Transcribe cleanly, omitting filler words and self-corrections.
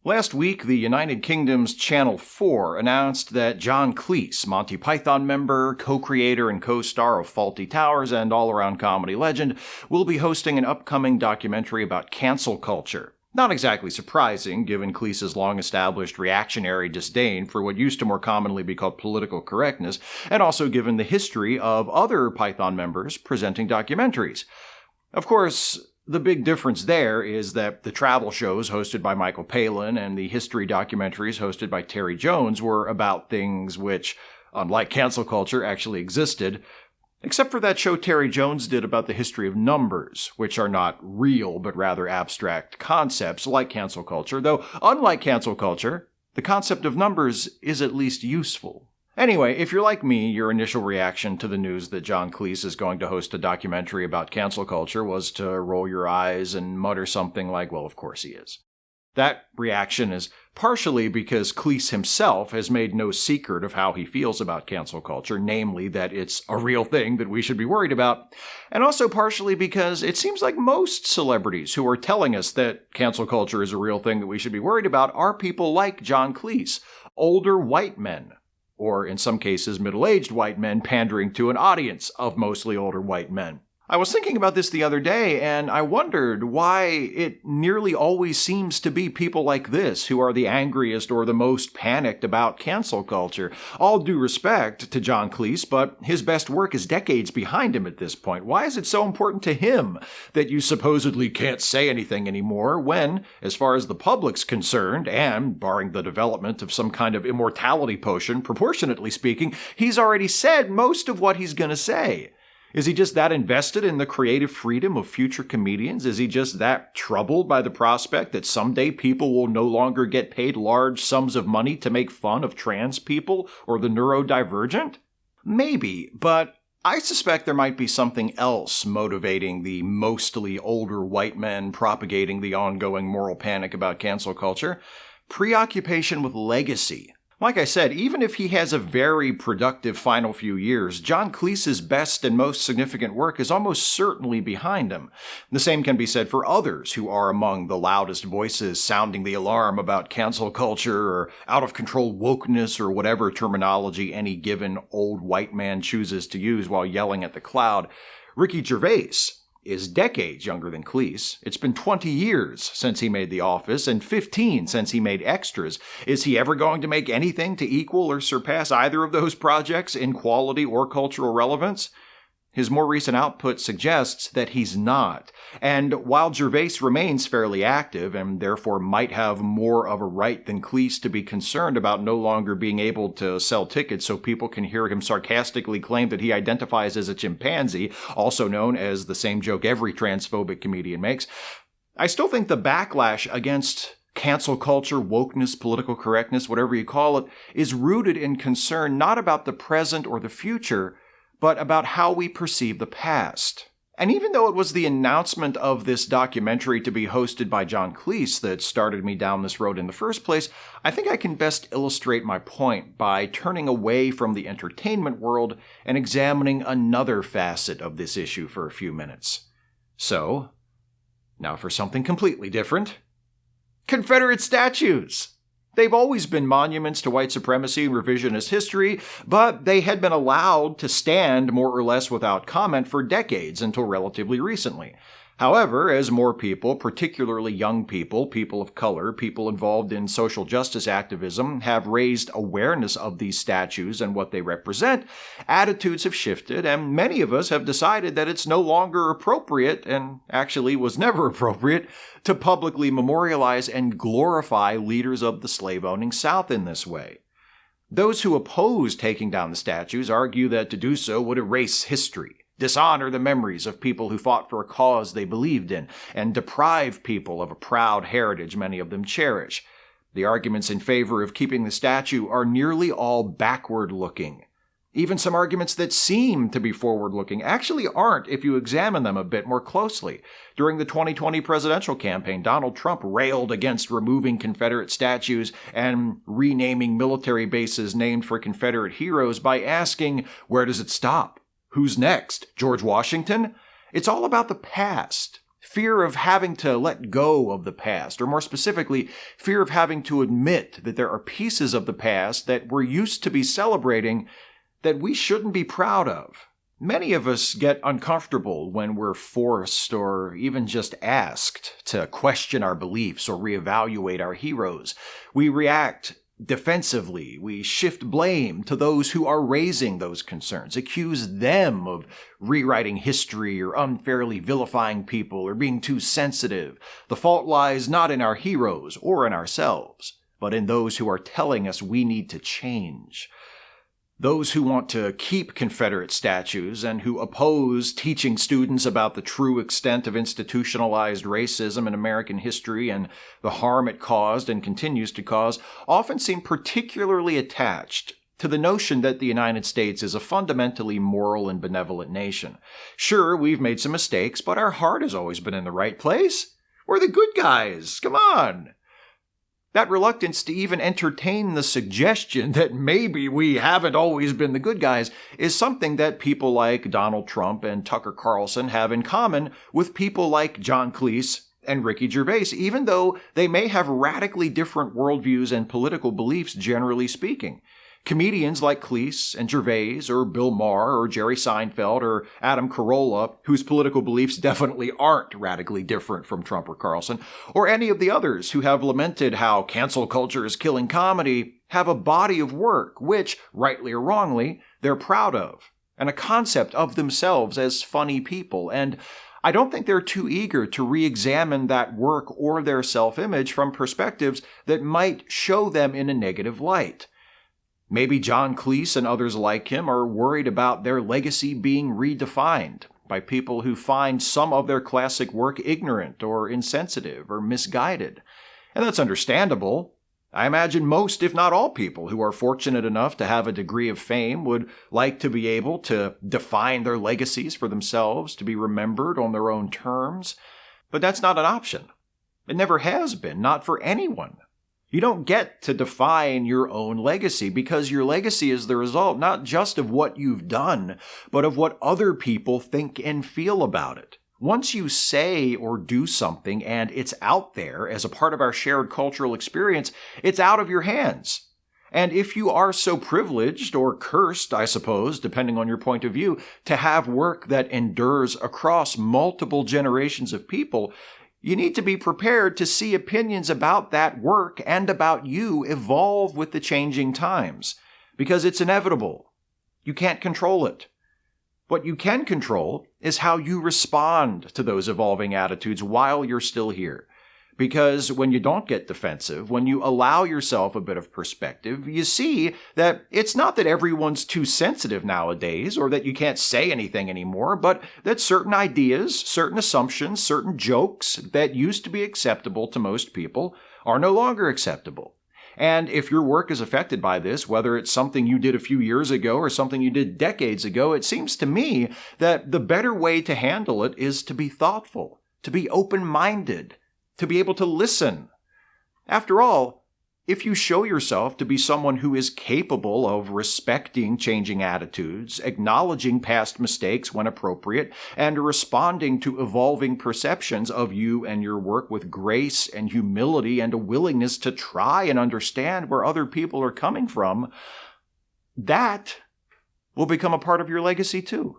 Last week, the United Kingdom's Channel 4 announced that John Cleese, Monty Python member, co-creator and co-star of Fawlty Towers and all-around comedy legend, will be hosting an upcoming documentary about cancel culture. Not exactly surprising, given Cleese's long-established reactionary disdain for what used to more commonly be called political correctness, and also given the history of other Python members presenting documentaries. Of course, the big difference there is that the travel shows hosted by Michael Palin and the history documentaries hosted by Terry Jones were about things which, unlike cancel culture, actually existed, except for that show Terry Jones did about the history of numbers, which are not real but rather abstract concepts like cancel culture, though unlike cancel culture, the concept of numbers is at least useful. Anyway, if you're like me, your initial reaction to the news that John Cleese is going to host a documentary about cancel culture was to roll your eyes and mutter something like, well, of course he is. That reaction is partially because Cleese himself has made no secret of how he feels about cancel culture, namely that it's a real thing that we should be worried about, and also partially because it seems like most celebrities who are telling us that cancel culture is a real thing that we should be worried about are people like John Cleese, older white men, or in some cases middle-aged white men pandering to an audience of mostly older white men. I was thinking about this the other day, and I wondered why it nearly always seems to be people like this who are the angriest or the most panicked about cancel culture. All due respect to John Cleese, but his best work is decades behind him at this point. Why is it so important to him that you supposedly can't say anything anymore when, as far as the public's concerned, and barring the development of some kind of immortality potion, proportionately speaking, he's already said most of what he's going to say? Is he just that invested in the creative freedom of future comedians? Is he just that troubled by the prospect that someday people will no longer get paid large sums of money to make fun of trans people or the neurodivergent? Maybe, but I suspect there might be something else motivating the mostly older white men propagating the ongoing moral panic about cancel culture: preoccupation with legacy. Like I said, even if he has a very productive final few years, John Cleese's best and most significant work is almost certainly behind him. The same can be said for others who are among the loudest voices sounding the alarm about cancel culture or out-of-control wokeness or whatever terminology any given old white man chooses to use while yelling at the cloud. Ricky Gervais is decades younger than Cleese. It's been 20 years since he made The Office and 15 since he made Extras. Is he ever going to make anything to equal or surpass either of those projects in quality or cultural relevance? His more recent output suggests that he's not. And while Gervais remains fairly active and therefore might have more of a right than Cleese to be concerned about no longer being able to sell tickets so people can hear him sarcastically claim that he identifies as a chimpanzee, also known as the same joke every transphobic comedian makes, I still think the backlash against cancel culture, wokeness, political correctness, whatever you call it, is rooted in concern not about the present or the future, but about how we perceive the past. And even though it was the announcement of this documentary to be hosted by John Cleese that started me down this road in the first place, I think I can best illustrate my point by turning away from the entertainment world and examining another facet of this issue for a few minutes. So, now for something completely different. Confederate statues! They've always been monuments to white supremacy and revisionist history, but they had been allowed to stand more or less without comment for decades until relatively recently. However, as more people, particularly young people, people of color, people involved in social justice activism, have raised awareness of these statues and what they represent, attitudes have shifted, and many of us have decided that it's no longer appropriate, and actually was never appropriate, to publicly memorialize and glorify leaders of the slave-owning South in this way. Those who oppose taking down the statues argue that to do so would erase history, dishonor the memories of people who fought for a cause they believed in, and deprive people of a proud heritage many of them cherish. The arguments in favor of keeping the statue are nearly all backward-looking. Even some arguments that seem to be forward-looking actually aren't if you examine them a bit more closely. During the 2020 presidential campaign, Donald Trump railed against removing Confederate statues and renaming military bases named for Confederate heroes by asking, where does it stop? Who's next? George Washington? It's all about the past. fear of having to let go of the past, or more specifically, fear of having to admit that there are pieces of the past that we're used to be celebrating that we shouldn't be proud of. Many of us get uncomfortable when we're forced or even just asked to question our beliefs or reevaluate our heroes. We react defensively. We shift blame to those who are raising those concerns, accuse them of rewriting history or unfairly vilifying people or being too sensitive. The fault lies not in our heroes or in ourselves, but in those who are telling us we need to change. Those who want to keep Confederate statues and who oppose teaching students about the true extent of institutionalized racism in American history and the harm it caused and continues to cause often seem particularly attached to the notion that the United States is a fundamentally moral and benevolent nation. Sure, we've made some mistakes, but our heart has always been in the right place. We're the good guys. Come on. That reluctance to even entertain the suggestion that maybe we haven't always been the good guys is something that people like Donald Trump and Tucker Carlson have in common with people like John Cleese and Ricky Gervais, even though they may have radically different worldviews and political beliefs generally speaking. Comedians like Cleese and Gervais, or Bill Maher, or Jerry Seinfeld, or Adam Carolla, whose political beliefs definitely aren't radically different from Trump or Carlson, or any of the others who have lamented how cancel culture is killing comedy, have a body of work which, rightly or wrongly, they're proud of, and a concept of themselves as funny people, and I don't think they're too eager to re-examine that work or their self-image from perspectives that might show them in a negative light. Maybe John Cleese and others like him are worried about their legacy being redefined by people who find some of their classic work ignorant or insensitive or misguided. And that's understandable. I imagine most, if not all people who are fortunate enough to have a degree of fame would like to be able to define their legacies for themselves, to be remembered on their own terms. But that's not an option. It never has been, not for anyone. You don't get to define your own legacy because your legacy is the result not just of what you've done, but of what other people think and feel about it. Once you say or do something and it's out there as a part of our shared cultural experience, it's out of your hands. And if you are so privileged or cursed, I suppose, depending on your point of view, to have work that endures across multiple generations of people, you need to be prepared to see opinions about that work and about you evolve with the changing times, because it's inevitable. You can't control it. What you can control is how you respond to those evolving attitudes while you're still here. Because when you don't get defensive, when you allow yourself a bit of perspective, you see that it's not that everyone's too sensitive nowadays or that you can't say anything anymore, but that certain ideas, certain assumptions, certain jokes that used to be acceptable to most people are no longer acceptable. And if your work is affected by this, whether it's something you did a few years ago or something you did decades ago, it seems to me that the better way to handle it is to be thoughtful, to be open-minded, to be able to listen. After all, if you show yourself to be someone who is capable of respecting changing attitudes, acknowledging past mistakes when appropriate, and responding to evolving perceptions of you and your work with grace and humility and a willingness to try and understand where other people are coming from, that will become a part of your legacy too.